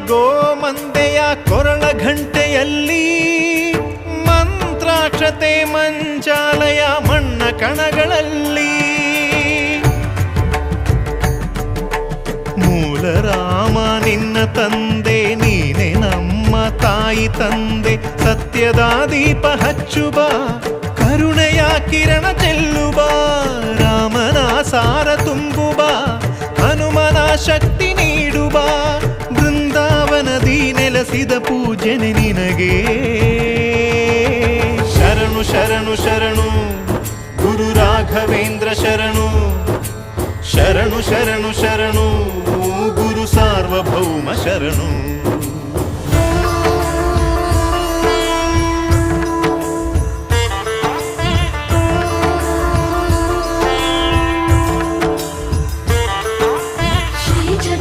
ಗೋಮಂದೆಯ ಕೊರಳ ಘಂಟೆಯಲ್ಲಿ ಮಂತ್ರಾಕ್ಷತೆ ಮಂಚಾಲಯ ಮಣ್ಣ ಕಣಗಳಲ್ಲಿ ಮೂಲ ರಾಮ ನಿನ್ನ ತಂದೆ ನೀನೆ ನಮ್ಮ ತಾಯಿ ತಂದೆ ಸತ್ಯದ ದೀಪ ಹಚ್ಚುಬ ಕರುಣೆಯ ಕಿರಣ ಚೆಲ್ಲುಬ ರಾಮನ ಸಾರ ತುಂಬುಬ ಹನುಮನ ಶಕ್ತಿ ನೀಡುಬ ಬೃಂದಾವನದಿ ನೆಲೆಸಿದ ಪೂಜನೆ ನಿನಗೆ ಶರಣು ಶರಣು ಶರಣು ಗುರು ರಾಘವೇಂದ್ರ ಶರಣು ಶರಣು ಶರಣು ಶರಣು ಗುರು ಸಾರ್ವಭೌಮ ಶರಣು